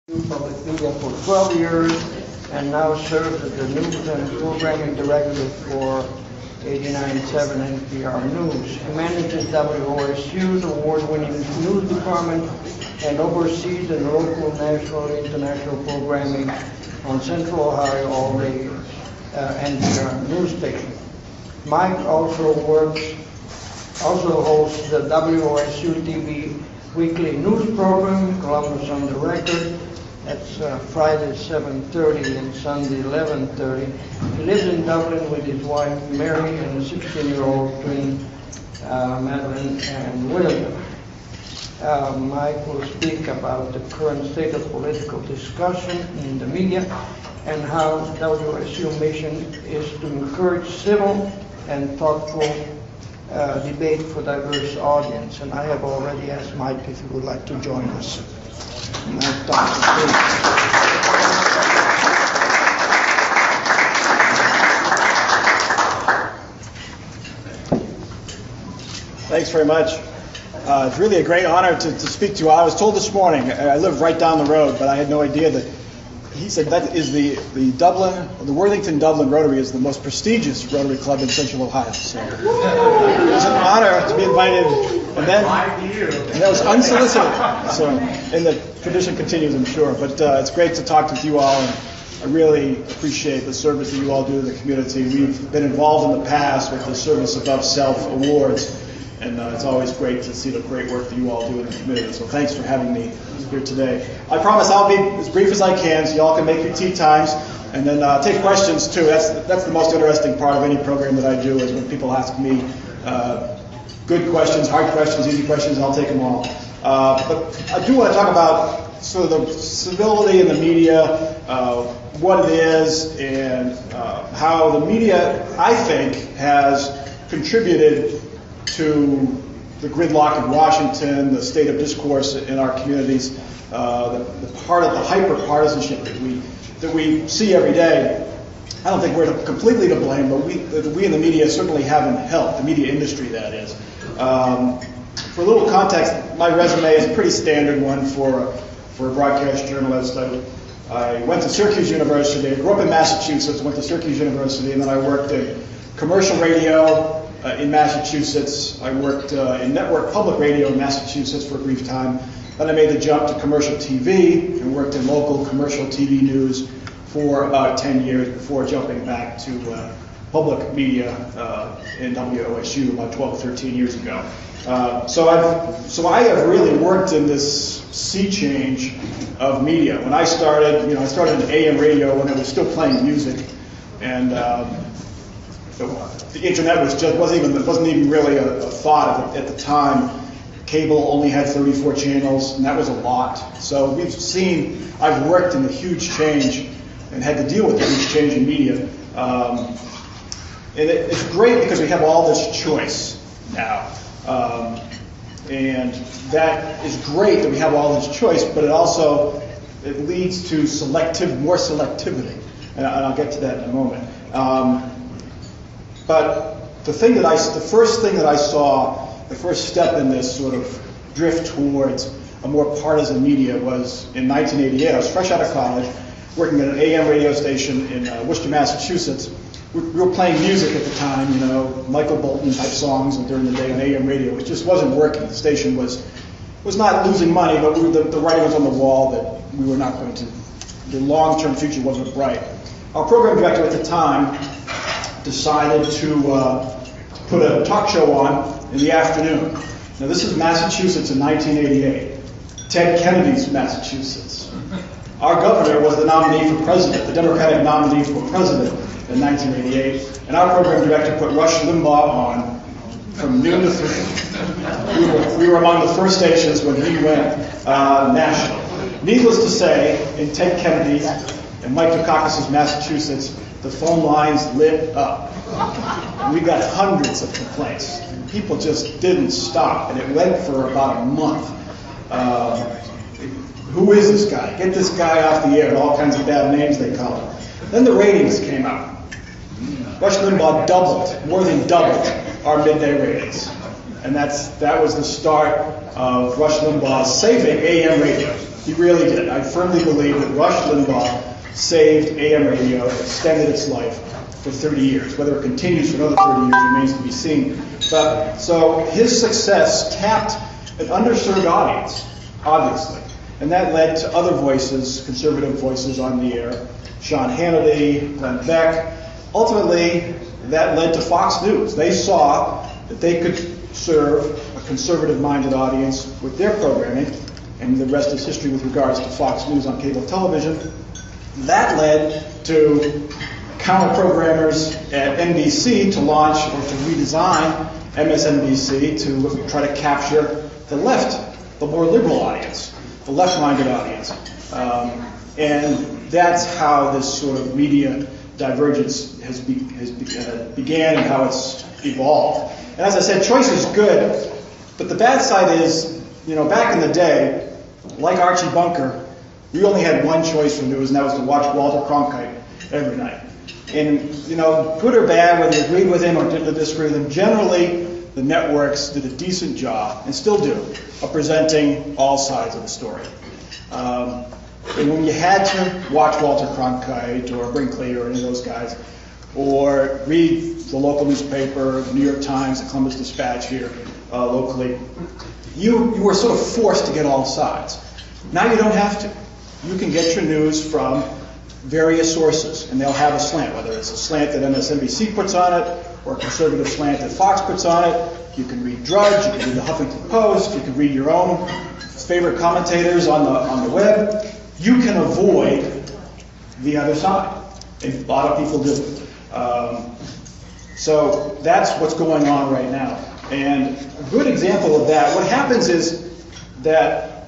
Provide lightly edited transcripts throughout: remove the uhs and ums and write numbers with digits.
Public Media for 12 years and now serves as the News and Programming Director for 89.7 NPR News. He manages WOSU's award-winning news department and oversees the local, national, and international programming on Central Ohio all-day NPR news station. Mike also hosts the WOSU-TV weekly news program, Columbus on the Record. That's Friday 7:30 and Sunday 11:30. He lives in Dublin with his wife Mary and a 16-year-old twin, Madeline and William. Mike will speak about the current state of political discussion in the media and how WSU mission is to encourage civil and thoughtful debate for diverse audience. And I have already asked Mike if he would like to join us. Mike Thompson, please. Thanks very much. It's really a great honor to speak to you. I was told this morning, I live right down the road, but I had no idea that he said that is the Worthington Dublin Rotary is the most prestigious Rotary club in Central Ohio. So it was an honor to be invited, and that was unsolicited. So, and the tradition continues, I'm sure. But it's great to talk with you all, and I really appreciate the service that you all do to the community. We've been involved in the past with the Service Above Self Awards, and it's always great to see the great work that you all do in the community. So thanks for having me here today. I promise I'll be as brief as I can so y'all can make your tea times and then take questions too. That's the most interesting part of any program that I do is when people ask me good questions, hard questions, easy questions, I'll take them all. But I do want to talk about sort of the civility in the media, what it is, and how the media, I think, has contributed to the gridlock in Washington, the state of discourse in our communities, the part of the hyper-partisanship that we see every day. I don't think we're completely to blame, but we in the media certainly haven't helped, the media industry that is. For a little context, my resume is a pretty standard one for a broadcast journalist. I went to Syracuse University. I grew up in Massachusetts, went to Syracuse University, and then I worked in commercial radio in Massachusetts. I worked in network public radio in Massachusetts for a brief time. Then I made the jump to commercial TV and worked in local commercial TV news for about 10 years before jumping back to public media in WOSU about 12, 13 years ago. So I have really worked in this sea change of media. When I started, I started in AM radio when I was still playing music, and the internet wasn't even really a thought at the time. Cable only had 34 channels, and that was a lot. So I've worked in the huge change and had to deal with the huge change in media. And it's great because we have all this choice now. And that is great that we have all this choice, but it leads to more selectivity. And I'll get to that in a moment. But the first thing that I saw, the first step in this sort of drift towards a more partisan media was in 1988. I was fresh out of college, working at an AM radio station in Worcester, Massachusetts. We were playing music at the time, Michael Bolton type songs during the day on AM radio. It just wasn't working. The station was not losing money, but the writing was on the wall that we were not going to, the long-term future wasn't bright. Our program director at the time decided to put a talk show on in the afternoon. Now this is Massachusetts in 1988. Ted Kennedy's Massachusetts. Our governor was the nominee for president, the Democratic nominee for president in 1988, and our program director put Rush Limbaugh on from noon to 3. We were among the first stations when he went national. Needless to say, in Ted Kennedy's and Mike Thompson's Massachusetts, the phone lines lit up. We got hundreds of complaints. People just didn't stop, and it went for about a month. Who is this guy? Get this guy off the air, and all kinds of bad names they call him. Then the ratings came out. Rush Limbaugh more than doubled our midday ratings. And that was the start of Rush Limbaugh saving AM radio. He really did. I firmly believe that Rush Limbaugh saved AM radio, extended its life for 30 years. Whether it continues for another 30 years remains to be seen. But so his success tapped an underserved audience, obviously. And that led to other voices, conservative voices on the air, Sean Hannity, Glenn Beck. Ultimately, that led to Fox News. They saw that they could serve a conservative-minded audience with their programming, and the rest is history with regards to Fox News on cable television. That led to counter-programmers at NBC to launch or to redesign MSNBC to try to capture the left, the more liberal audience, the left-minded audience. And that's how this sort of media divergence has began and how it's evolved. And as I said, choice is good, but the bad side is, back in the day, like Archie Bunker, we only had one choice for news, and that was to watch Walter Cronkite every night. And, good or bad, whether you agreed with him or didn't disagree with him, generally the networks did a decent job, and still do, of presenting all sides of the story. And when you had to watch Walter Cronkite or Brinkley or any of those guys, or read the local newspaper, the New York Times, the Columbus Dispatch here locally, you were sort of forced to get all sides. Now you don't have to. You can get your news from various sources, and they'll have a slant, whether it's a slant that MSNBC puts on it, or a conservative slant that Fox puts on it. You can read Drudge, you can read the Huffington Post, you can read your own favorite commentators on the web. You can avoid the other side, and a lot of people do. So that's what's going on right now. And a good example of that, what happens is that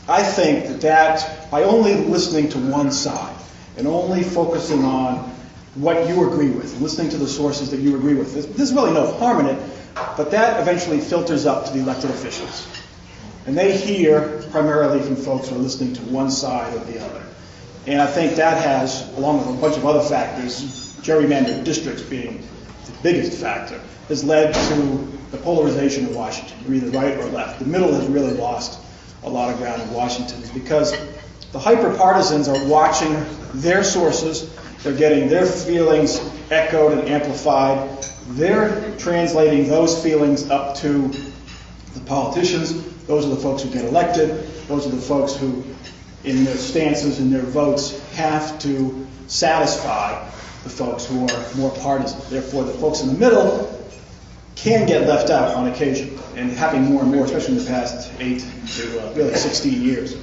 I think that by only listening to one side and only focusing on what you agree with, listening to the sources that you agree with, there's really no harm in it, but that eventually filters up to the elected officials. And they hear primarily from folks who are listening to one side or the other. And I think that has, along with a bunch of other factors, gerrymandered districts being the biggest factor, has led to the polarization of Washington. You're either right or left. The middle has really lost a lot of ground in Washington because the hyper-partisans are watching their sources. They're getting their feelings echoed and amplified. They're translating those feelings up to the politicians. Those are the folks who get elected. Those are the folks who, in their stances and their votes, have to satisfy the folks who are more partisan. Therefore, the folks in the middle can get left out on occasion, and happening more and more, especially in the past 8 to really 16 years.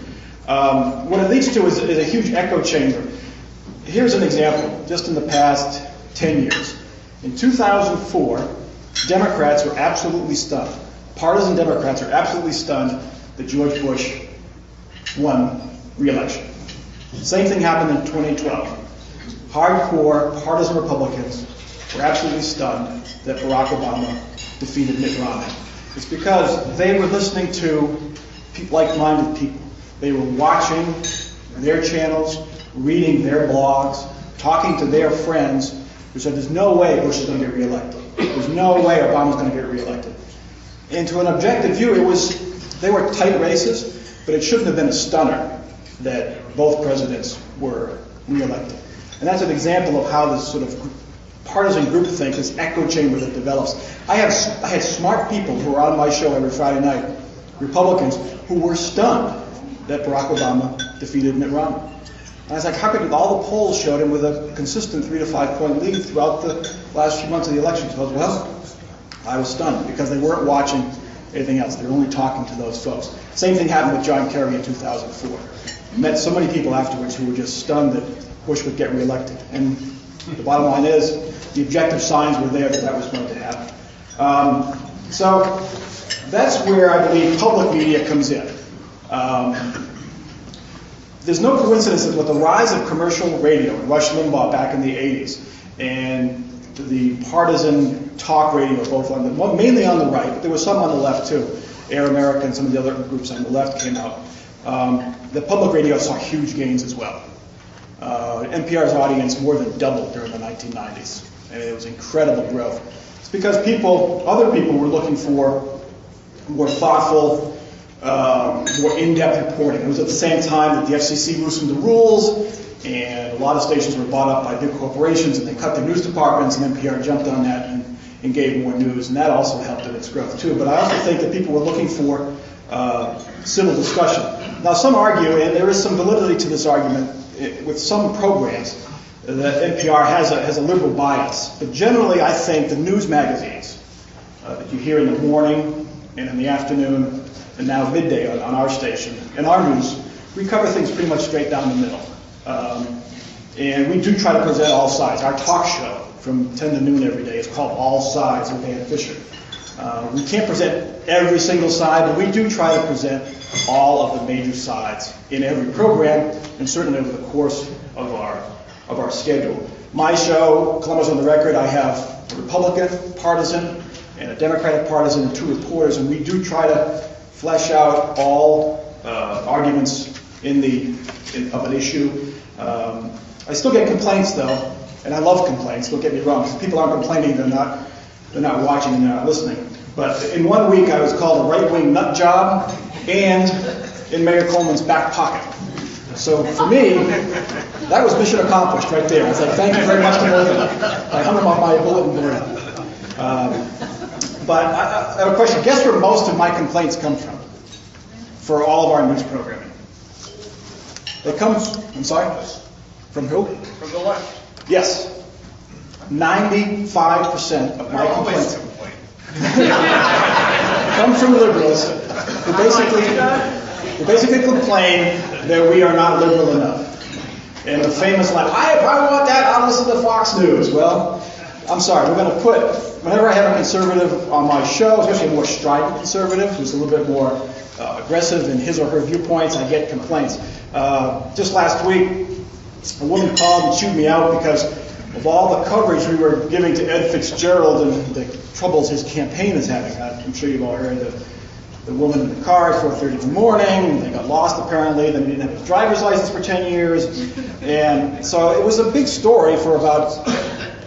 What it leads to is a huge echo chamber. Here's an example, just in the past 10 years. In 2004, Democrats were absolutely stunned. Partisan Democrats are absolutely stunned that George Bush won re-election. Same thing happened in 2012. Hardcore partisan Republicans were absolutely stunned that Barack Obama defeated Mitt Romney. It's because they were listening to like-minded people. They were watching their channels, reading their blogs, talking to their friends who said there's no way Bush is going to get reelected. There's no way Obama's going to get reelected. And to an objective view, they were tight races, but it shouldn't have been a stunner that both presidents were reelected. And that's an example of how this sort of partisan groupthink, this echo chamber that develops. I had smart people who were on my show every Friday night, Republicans, who were stunned that Barack Obama defeated Mitt Romney. And I was like, how could all the polls showed him with a consistent 3 to 5 point lead throughout the last few months of the election? So I was stunned because they weren't watching anything else. They were only talking to those folks. Same thing happened with John Kerry in 2004. I met so many people afterwards who were just stunned that Bush would get reelected. And the bottom line is, the objective signs were there that that was going to happen. So that's where I believe public media comes in. There's no coincidence that with the rise of commercial radio and Rush Limbaugh back in the 80s and the partisan talk radio, both on the, mainly on the right, but there was some on the left too. Air America and some of the other groups on the left came out. The public radio saw huge gains as well. NPR's audience more than doubled during the 1990s, and it was incredible growth. It's because other people were looking for more thoughtful, more in-depth reporting. It was at the same time that the FCC loosened the rules, and a lot of stations were bought up by big corporations, and they cut their news departments, and NPR jumped on that and gave more news, and that also helped in its growth too. But I also think that people were looking for civil discussion. Now, some argue, and there is some validity to this argument, with some programs, that NPR has a liberal bias. But generally, I think the news magazines that you hear in the morning and in the afternoon and now midday on our station, and our news, we cover things pretty much straight down the middle. And we do try to present all sides. Our talk show from 10 to noon every day is called All Sides with Dan Fisher. We can't present every single side, but we do try to present all of the major sides in every program, and certainly over the course of our schedule. My show, Columbus on the Record, I have a Republican partisan and a Democratic partisan and 2 reporters, and we do try to flesh out all arguments of an issue. I still get complaints though, and I love complaints, don't get me wrong. If people aren't complaining, they're not watching and they're not listening. But in 1 week I was called a right-wing nut job and in Mayor Coleman's back pocket. So for me, that was mission accomplished right there. I was like, thank you very much to both of them. I hung them on my bulletin board. But I have a question. Guess where most of my complaints come from for all of our news programming? They come, I'm sorry? From who? From the left. Yes. 95% of my complaints come from liberals who basically complain that we are not liberal enough. And the famous line, if I want that, I'll listen to Fox News. Well, I'm sorry, we're going to put, whenever I have a conservative on my show, especially a more strident conservative, who's a little bit more aggressive in his or her viewpoints, I get complaints. Just last week, a woman called and chewed me out because of all the coverage we were giving to Ed Fitzgerald and the troubles his campaign is having. I'm sure you've all heard the woman in the car at 4:30 in the morning, they got lost apparently, then he didn't have his driver's license for 10 years. And so it was a big story for about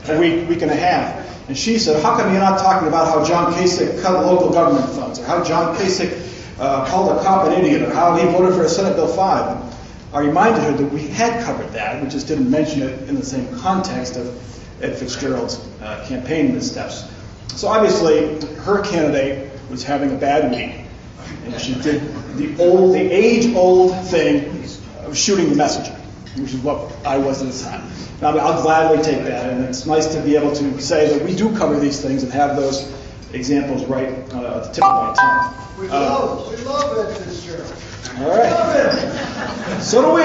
a week and a half. And she said, how come you're not talking about how John Kasich cut local government funds, or how John Kasich called a cop an idiot, or how he voted for Senate Bill 5? And I reminded her that we had covered that, we just didn't mention it in the same context of Ed Fitzgerald's campaign missteps. So obviously, her candidate was having a bad week, and she did the age-old thing of shooting the messenger, which is what I was at the time. Now, I'll gladly take that, and it's nice to be able to say that we do cover these things and have those examples right at the tip of my tongue. We love Ed Fitzgerald. All right. So do we.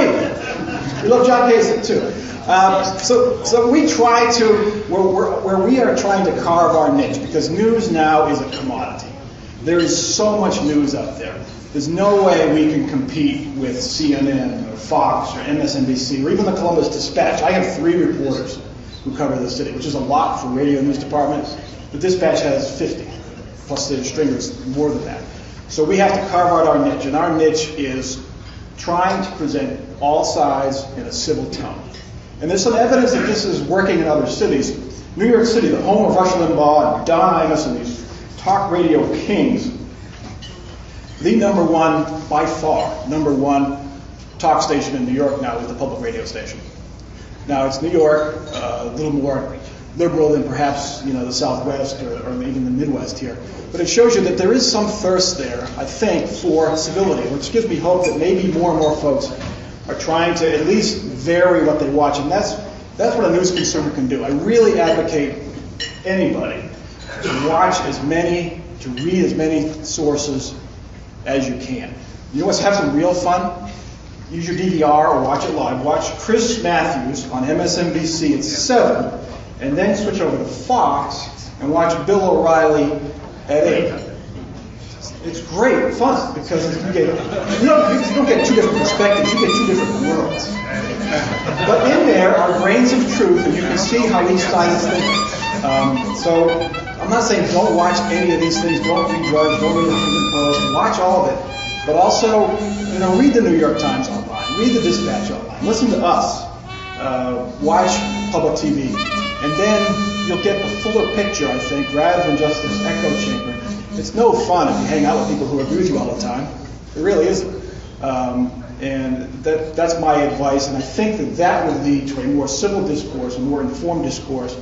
We love John Kasich too. So we try to, where we are trying to carve our niche, because news now is a commodity. There is so much news out there. There's no way we can compete with CNN or Fox or MSNBC or even the Columbus Dispatch. I have 3 reporters who cover the city, which is a lot for radio news department. The Dispatch has 50, plus the stringers more than that. So we have to carve out our niche, and our niche is trying to present all sides in a civil tone. And there's some evidence that this is working in other cities. New York City, the home of Rush Limbaugh and Don Imus and these talk radio kings, the by far, number one talk station in New York now is the public radio station. Now it's New York, a little more liberal than perhaps the Southwest or even the Midwest here. But it shows you that there is some thirst there, I think, for civility, which gives me hope that maybe more and more folks are trying to at least vary what they watch. And that's what a news consumer can do. I really advocate anybody to watch to read as many sources as you can. You know what's have some real fun? Use your DVR or watch it live. Watch Chris Matthews on MSNBC at 7, and then switch over to Fox and watch Bill O'Reilly at 8. It's great fun because you don't get 2 different perspectives, you get 2 different worlds. But in there are grains of truth, and you can see how each side is thinking. So I'm not saying don't watch any of these things, don't read Drudge, don't read the Huffington Post, watch all of it. But also, read the New York Times online, read the Dispatch online, listen to us, watch public TV, and then you'll get a fuller picture, I think, rather than just this echo chamber. It's no fun if you hang out with people who agree with you all the time. It really isn't. And that's my advice, and I think that would lead to a more civil discourse, a more informed discourse,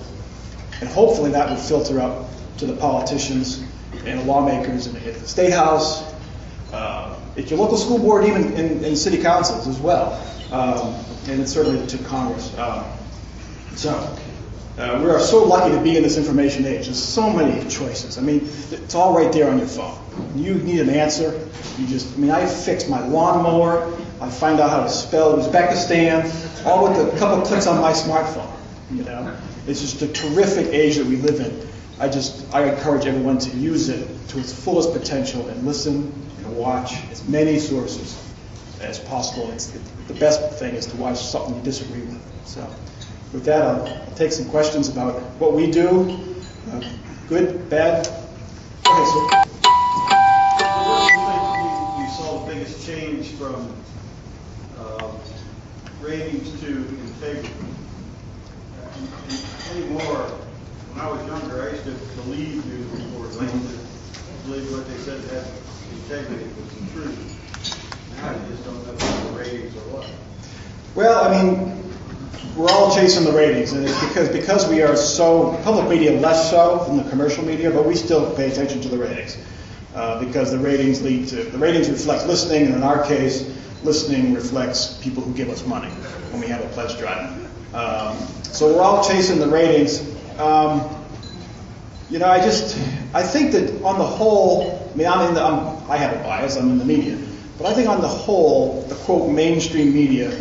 and hopefully that would filter up to the politicians and the lawmakers at the State House, at your local school board, even in city councils as well, and it's certainly to Congress. We are so lucky to be in this information age. There's so many choices. I mean, it's all right there on your phone. You need an answer. I fixed my lawnmower. I find out how to spell Uzbekistan, all with a couple clicks on my smartphone. It's just a terrific age that we live in. I encourage everyone to use it to its fullest potential and listen and watch as many sources as possible. The best thing is to watch something you disagree with. So, with that, I'll take some questions about what we do. Good, bad. Go ahead, sir. Where do you think you saw the biggest change from ratings to integrity? Anymore, when I was younger, I used to believe news reports. I used to believe what they said had integrity, was the truth. Now you just don't know if the ratings or what. Well, we're all chasing the ratings, and it's because we are so, public media less so than the commercial media, but we still pay attention to the ratings. Because the ratings reflect listening, and in our case, listening reflects people who give us money when we have a pledge drive. So we're all chasing the ratings. I think that on the whole, I have a bias, I'm in the media, but I think on the whole, the quote mainstream media,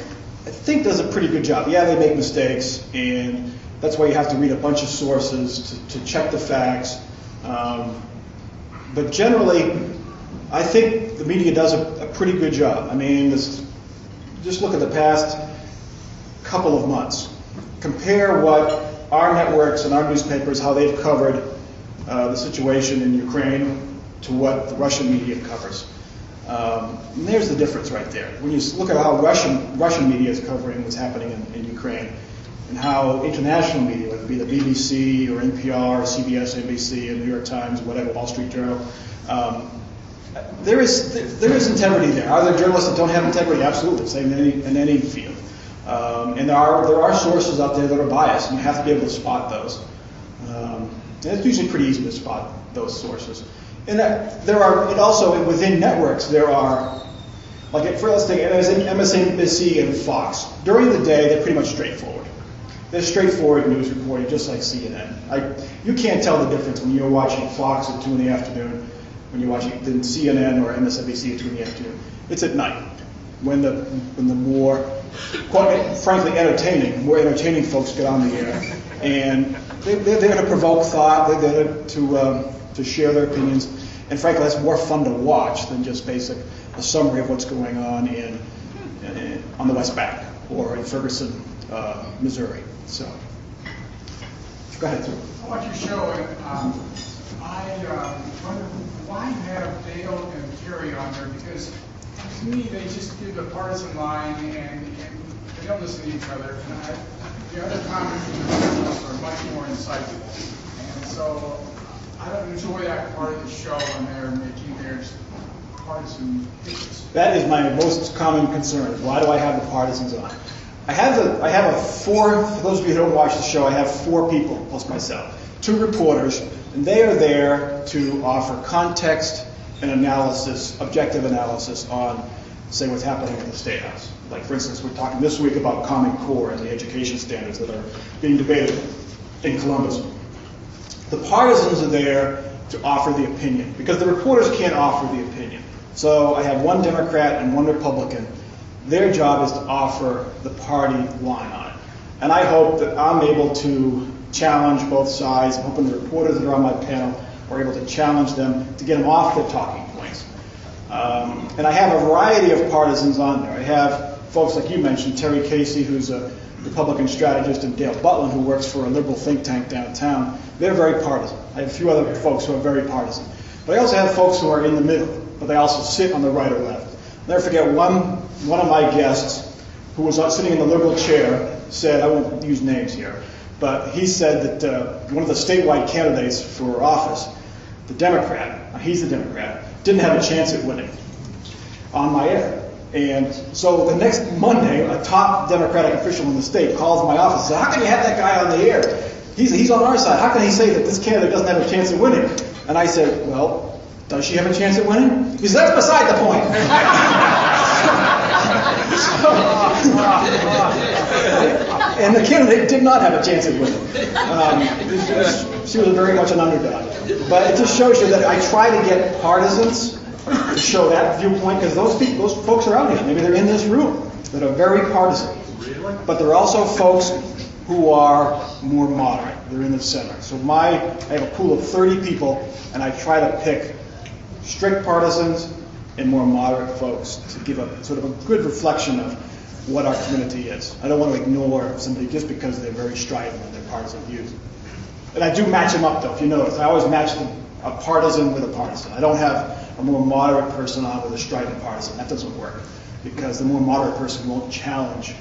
I think does a pretty good job. Yeah, they make mistakes, and that's why you have to read a bunch of sources to check the facts. But generally, I think the media does a pretty good job. Just look at the past couple of months. Compare what our networks and our newspapers, how they've covered the situation in Ukraine to what the Russian media covers. And there's the difference right there. When you look at how Russian media is covering what's happening in Ukraine, and how international media, whether it be the BBC or NPR, or CBS, NBC, and New York Times, whatever, Wall Street Journal, there is integrity there. Are there journalists that don't have integrity? Absolutely, same in any field. And there are sources out there that are biased, and you have to be able to spot those. And it's usually pretty easy to spot those sources. And also within networks there are, let's take MSNBC and Fox. During the day, they're pretty much straightforward. They're straightforward news reporting, just like CNN. You can't tell the difference when you're watching Fox at 2 in the afternoon, when you're watching CNN or MSNBC at 2 in the afternoon. It's at night, when the more, quite frankly, more entertaining folks get on the air, and they're there to provoke thought. They're there to share their opinions, and frankly, that's more fun to watch than just a summary of what's going on on the West Bank or in Ferguson, Missouri. So, go ahead, sir. I watch your show, and I wonder why have Dale and Terry on there, because to me they just give a partisan line and they don't listen to each other. And the other comments from the journalists are much more insightful. And so I don't enjoy that part of the show when they're making their partisan pitches. That is my most common concern. Why do I have the partisans on? I have for those of you who don't watch the show, I have 4 people plus myself, 2 reporters, and they are there to offer context and analysis, objective analysis on, say, what's happening at the State House. Like, for instance, we're talking this week about Common Core and the education standards that are being debated in Columbus. The partisans are there to offer the opinion, because the reporters can't offer the opinion. So I have 1 Democrat and 1 Republican. Their job is to offer the party line on it. And I hope that I'm able to challenge both sides. I'm hoping the reporters that are on my panel are able to challenge them to get them off their talking points. And I have a variety of partisans on there. I have folks like you mentioned, Terry Casey, who's a Republican strategist, and Dale Butlin, who works for a liberal think tank downtown. They're very partisan. I have a few other folks who are very partisan. But I also have folks who are in the middle, but they also sit on the right or left. I'll never forget one of my guests, who was sitting in the liberal chair, said, I won't use names here, but he said that one of the statewide candidates for office, the Democrat, he's the Democrat, didn't have a chance at winning. on my air. And so the next Monday, a top Democratic official in the state calls my office and says, how can you have that guy on the air? He's on our side. How can he say that this candidate doesn't have a chance of winning? And I said, well, does she have a chance at winning? He said, that's beside the point. And the candidate did not have a chance at winning. She was very much an underdog. But it just shows you that I try to get partisans to show that viewpoint, because those folks are out here. Maybe they're in this room that are very partisan. But there are also folks who are more moderate. They're in the center. So I have a pool of 30 people, and I try to pick strict partisans and more moderate folks to give a sort of a good reflection of what our community is. I don't want to ignore somebody just because they're very strident in their partisan views. And I do match them up, though, if you notice. I always match a partisan with a partisan. I don't have a more moderate person on with a strident partisan. That doesn't work, because the more moderate person won't challenge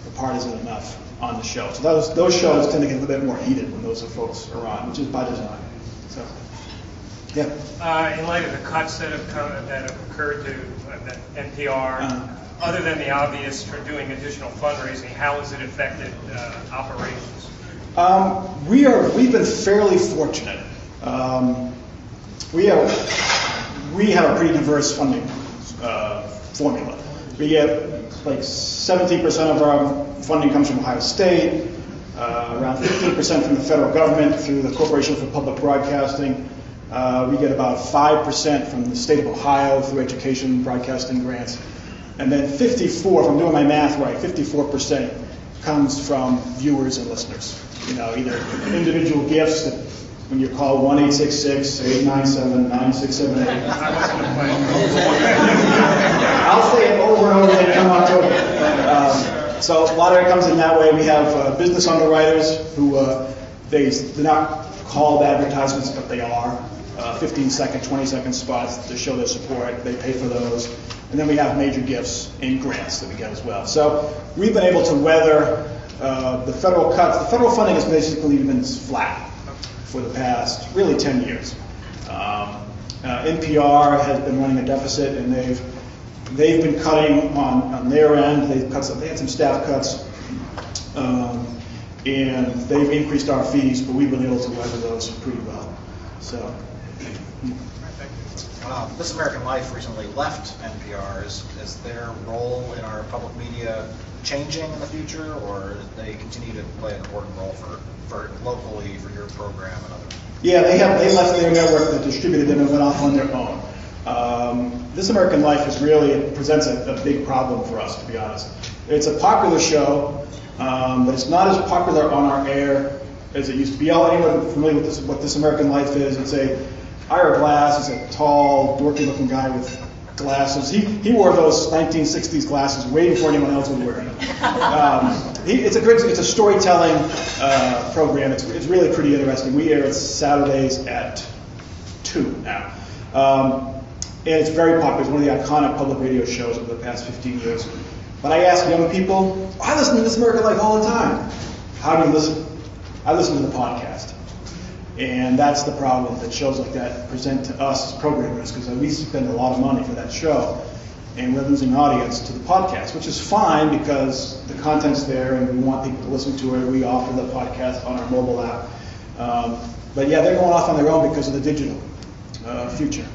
the partisan enough on the show. So those shows tend to get a little bit more heated when those folks are on, which is by design. So, yeah. In light of the cuts that have occurred to NPR, other than the obvious for doing additional fundraising, how has it affected operations? We've been fairly fortunate. We have a pretty diverse funding formula. We get like 17% of our funding comes from Ohio State, around 15% from the federal government through the Corporation for Public Broadcasting. We get about 5% from the state of Ohio through education broadcasting grants. And then 54, if I'm doing my math right, 54% comes from viewers and listeners. You know, either individual gifts that when you call 1-866-897-9678. I'll say it over and over again come October. So a lot of it comes in that way. We have business underwriters who they're not called advertisements, but they are 15-second, 20-second spots to show their support. They pay for those. And then we have major gifts and grants that we get as well. So we've been able to weather the federal cuts. The federal funding has basically been flat for the past really 10 years. NPR has been running a deficit, and they've been cutting on their end. They had some staff cuts, and they've increased our fees, but we've been able to weather those pretty well. So. This American Life recently left NPR. Is their role in our public media changing in the future, or they continue to play an important role for locally for your program and others? Yeah, they left their network that distributed them and went off on their own. This American Life presents a big problem for us, to be honest. It's a popular show, but it's not as popular on our air as it used to be. Anyone familiar with what This American Life is? It's Ira Glass is a tall, dorky-looking guy with glasses. He wore those 1960s glasses way before anyone else was wearing them. It's a storytelling program. It's really pretty interesting. We air it Saturdays at 2 now. And it's very popular. It's one of the iconic public radio shows over the past 15 years. But I ask young people, I listen to This American Life all the time. How do you listen? I listen to the podcast. And that's the problem that shows like that present to us as programmers, because we spend a lot of money for that show, and we're losing audience to the podcast, which is fine because the content's there and we want people to listen to it. We offer the podcast on our mobile app. But yeah, they're going off on their own because of the digital future.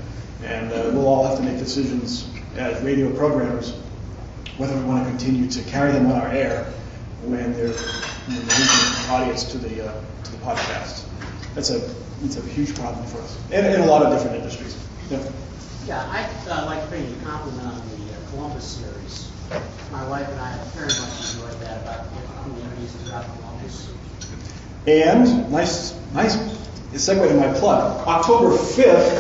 And we'll all have to make decisions as radio programmers whether we want to continue to carry them on our air when they're losing audience to the podcast. It's a huge problem for us, and in a lot of different industries. Yeah, I'd like to pay you a compliment on the Columbus series. My wife and I have very much enjoyed that about the communities throughout Columbus. And nice segue to my plug. October 5th,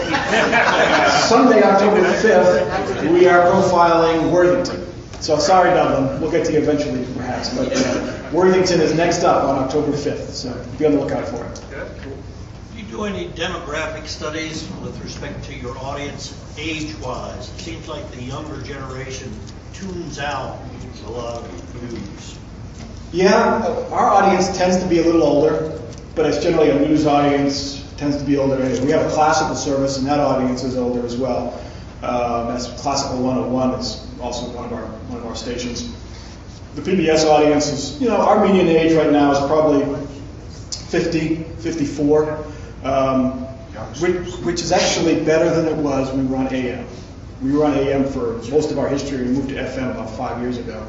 Sunday, October 5th, we are profiling Worthington. So sorry, Dublin. We'll get to you eventually, perhaps. But Worthington is next up on October 5th, so be on the lookout for it. Do you do any demographic studies with respect to your audience age-wise? It seems like the younger generation tunes out a lot of news. Yeah, our audience tends to be a little older, but it's generally a news audience, tends to be older. We have a classical service, and that audience is older as well. That's Classical 101. It's also one of our stations. The PBS audience is, our median age right now is probably 50, 54, which is actually better than it was when we were on AM. We were on AM for most of our history. We moved to FM about 5 years ago,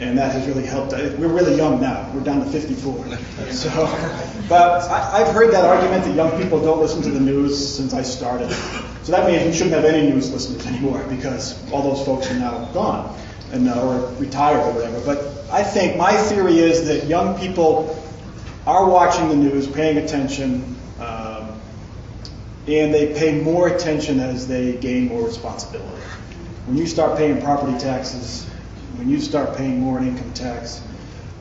and that has really helped. We're really young now. We're down to 54. So, but I've heard that argument that young people don't listen to the news since I started. So that means we shouldn't have any news listeners anymore because all those folks are now gone and or retired or whatever. But I think my theory is that young people are watching the news, paying attention, and they pay more attention as they gain more responsibility. When you start paying property taxes, when you start paying more in income tax,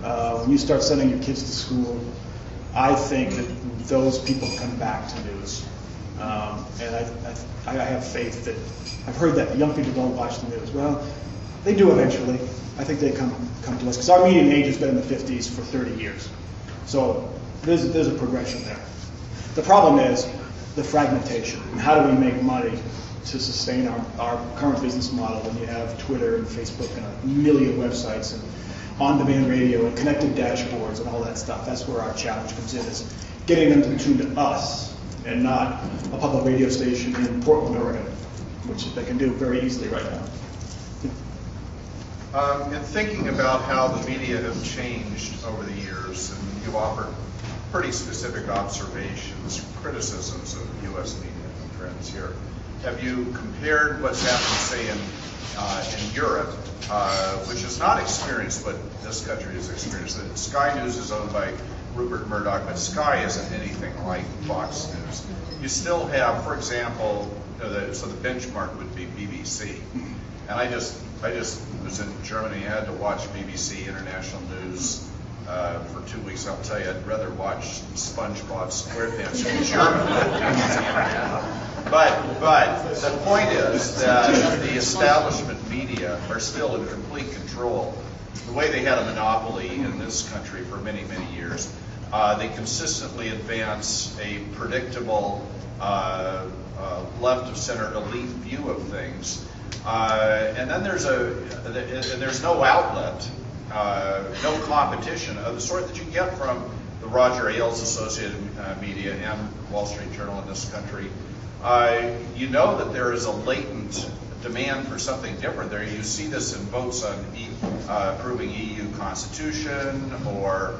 when you start sending your kids to school, I think that those people come back to news. And I have faith that, I've heard that young people don't watch the news. Well, they do eventually. I think they come to us, because our median age has been in the 50s for 30 years. So there's a progression there. The problem is the fragmentation, and how do we make money to sustain our current business model when you have Twitter and Facebook and a million websites and on-demand radio and connected dashboards and all that stuff. That's where our challenge comes in, is getting them to tune to us and not a public radio station in Portland, Oregon, which they can do very easily right now. In thinking about how the media have changed over the years, and you've offered pretty specific observations, criticisms of U.S. media and trends here, have you compared what's happened, say, in Europe, which has not experienced what this country has experienced? Sky News is owned by Rupert Murdoch, but Sky isn't anything like Fox News. You still have, for example, so the benchmark would be BBC. And I just was in Germany. I had to watch BBC International News for 2 weeks. I'll tell you, I'd rather watch SpongeBob SquarePants in German than But the point is that the establishment media are still in complete control. The way they had a monopoly in this country for many, many years, they consistently advance a predictable left-of-center elite view of things. And then there's no outlet, no competition of the sort that you get from the Roger Ailes Associated Media and Wall Street Journal in this country. You know that there is a latent demand for something different there. You see this in votes on approving EU Constitution, or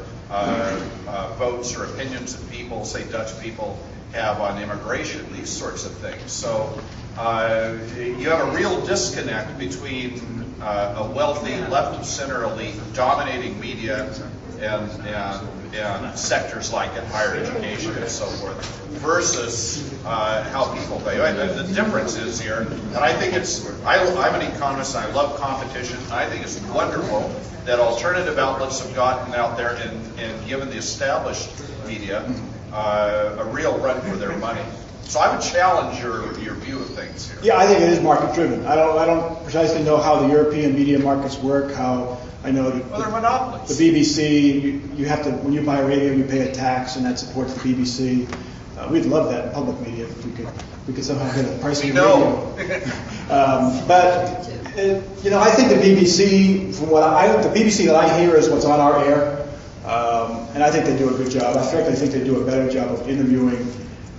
votes or opinions that people, say Dutch people, have on immigration, these sorts of things. So you have a real disconnect between a wealthy left-of-center elite dominating media and sectors like in higher education and so forth, versus how people value. And the difference is here, and I think I'm an economist and I love competition. I think it's wonderful that alternative outlets have gotten out there and given the established media a real run for their money. So I would challenge your view of things here. Yeah, I think it is market driven. I don't precisely know how the European media markets work. How I know they're monopolies. The BBC, you have to, when you buy a radio, you pay a tax, and that supports the BBC. We'd love that in public media if we could somehow get a pricing radio. But I think the BBC, the BBC that I hear is what's on our air, and I think they do a good job. In fact, I think they do a better job of interviewing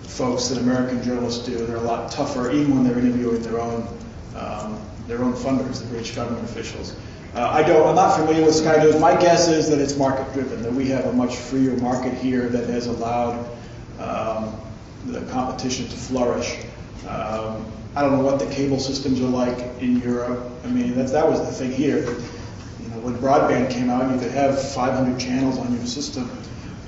folks than American journalists do. They're a lot tougher, even when they're interviewing their own funders, the British government officials. I'm not familiar with Sky News. My guess is that it's market driven, that we have a much freer market here that has allowed the competition to flourish. I don't know what the cable systems are like in Europe. I mean, that was the thing here. When broadband came out, you could have 500 channels on your system.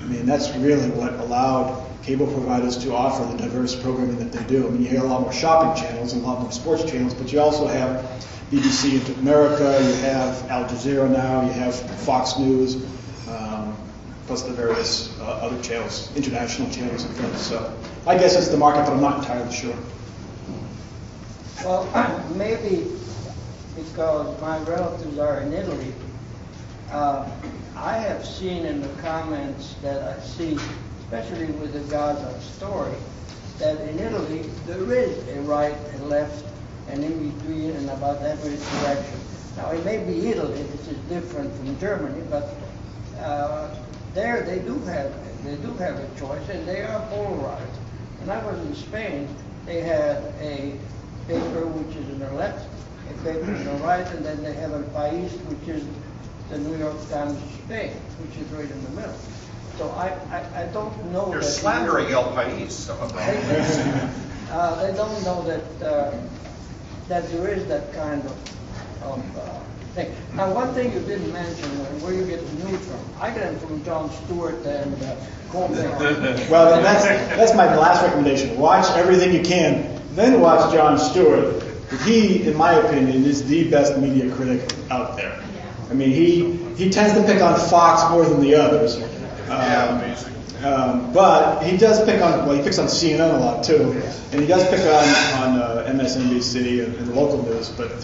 I mean, that's really what allowed cable providers to offer the diverse programming that they do. I mean, you have a lot more shopping channels and a lot more sports channels, but you also have BBC into America, you have Al Jazeera now, you have Fox News, plus the various other channels, international channels and things. So I guess it's the market, but I'm not entirely sure. Well, maybe because my relatives are in Italy, I have seen in the comments that I see, especially with the Gaza story, that in Italy there is a right and left and in between and about every direction. Now, it may be Italy, this is different from Germany, but there they do have a choice, and they are polarized. When I was in Spain, they had a paper which is on the left, a paper on the right, and then they have El País, which is the New York Times of Spain, which is right in the middle. So I don't know. You're that slandering El País. they don't know that that there is that kind of thing. Now, one thing you didn't mention, where you get the news from. I get it from Jon Stewart and Colbert. Well, that's my last recommendation. Watch everything you can, then watch Jon Stewart. He, in my opinion, is the best media critic out there. I mean, he tends to pick on Fox more than the others. Amazing. But he does pick on, well, he picks on CNN a lot too, and he does pick on MSNBC and the local news, but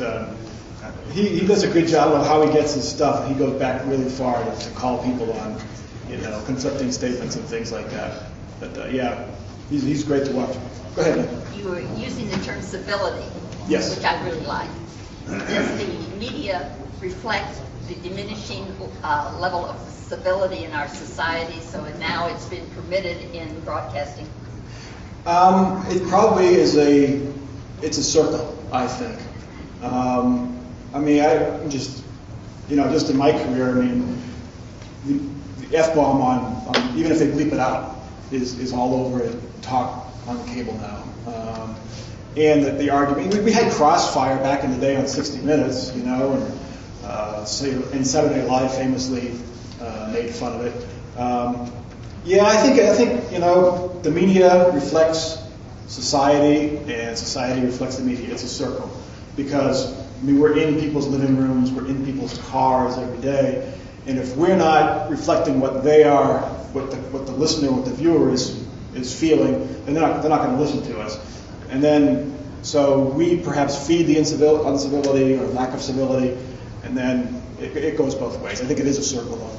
he does a good job. I don't know how he gets his stuff. He goes back really far to call people on, conflicting statements and things like that. But yeah, he's great to watch. Go ahead, Nick. You were using the term civility, Yes. which I really like. Does the media reflect the diminishing level of civility in our society, so now it's been permitted in broadcasting? It probably is it's a circle, I think. I mean, I'm just in my career, I mean, the F-bomb on even if they bleep it out, is all over it, talk on cable now. And the argument, we had Crossfire back in the day on 60 Minutes, and Saturday Night Live famously made fun of it. Yeah, I think the media reflects society, and society reflects the media. It's a circle because we're in people's living rooms, we're in people's cars every day, and if we're not reflecting what they are, what the listener, what the viewer is feeling, then they're not going to listen to us. And then so we perhaps feed the uncivility or lack of civility, and then it goes both ways. I think it is a circle, though.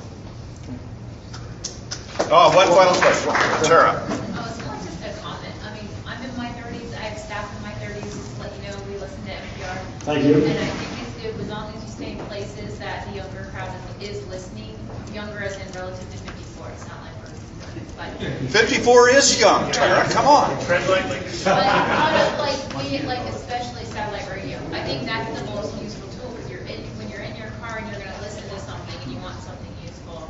Oh, one final question. Tara. It's not just a comment. I mean, I'm in my 30s. I have staff in my 30s. Just to let you know, we listen to NPR. Thank you. And I think it's good as long as you stay in places that the younger crowd is listening. Younger as in relative to 54. It's not like we're. But 54 is young, Tara. Come on. Tread lightly. but like especially satellite radio. I think that's the most useful tool because when you're in your car and you're going to listen to something and you want something useful.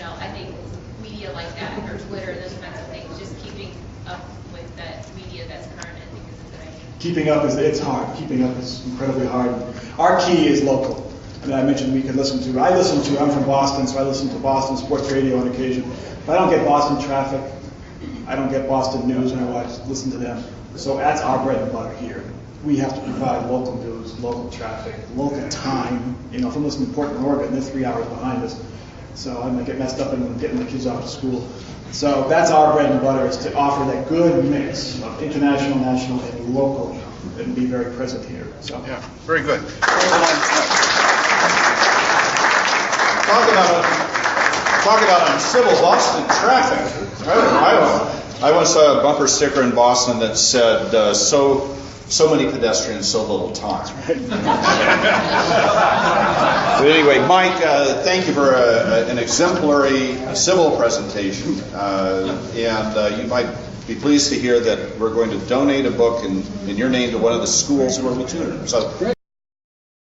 I think media like that or Twitter, those kinds of things, just keeping up with that media that's current, I think is a good idea. Keeping up it's hard. Keeping up is incredibly hard. Our key is local. I mean, I mentioned I'm from Boston, so I listen to Boston sports radio on occasion. But I don't get Boston traffic. I don't get Boston news when I listen to them. So that's our bread and butter here. We have to provide local news, local traffic, local time. If I'm listening to Portland, Oregon, they're 3 hours behind us. So I might get messed up in getting the kids off to school. So that's our bread and butter, is to offer that good mix of international, national, and local, and be very present here. So Yeah, very good. Talk about uncivil Boston traffic. I once saw a bumper sticker in Boston that said, so many pedestrians, so little time. But anyway, Mike, thank you for an exemplary civil presentation. And you might be pleased to hear that we're going to donate a book in your name to one of the schools where we tutor. So.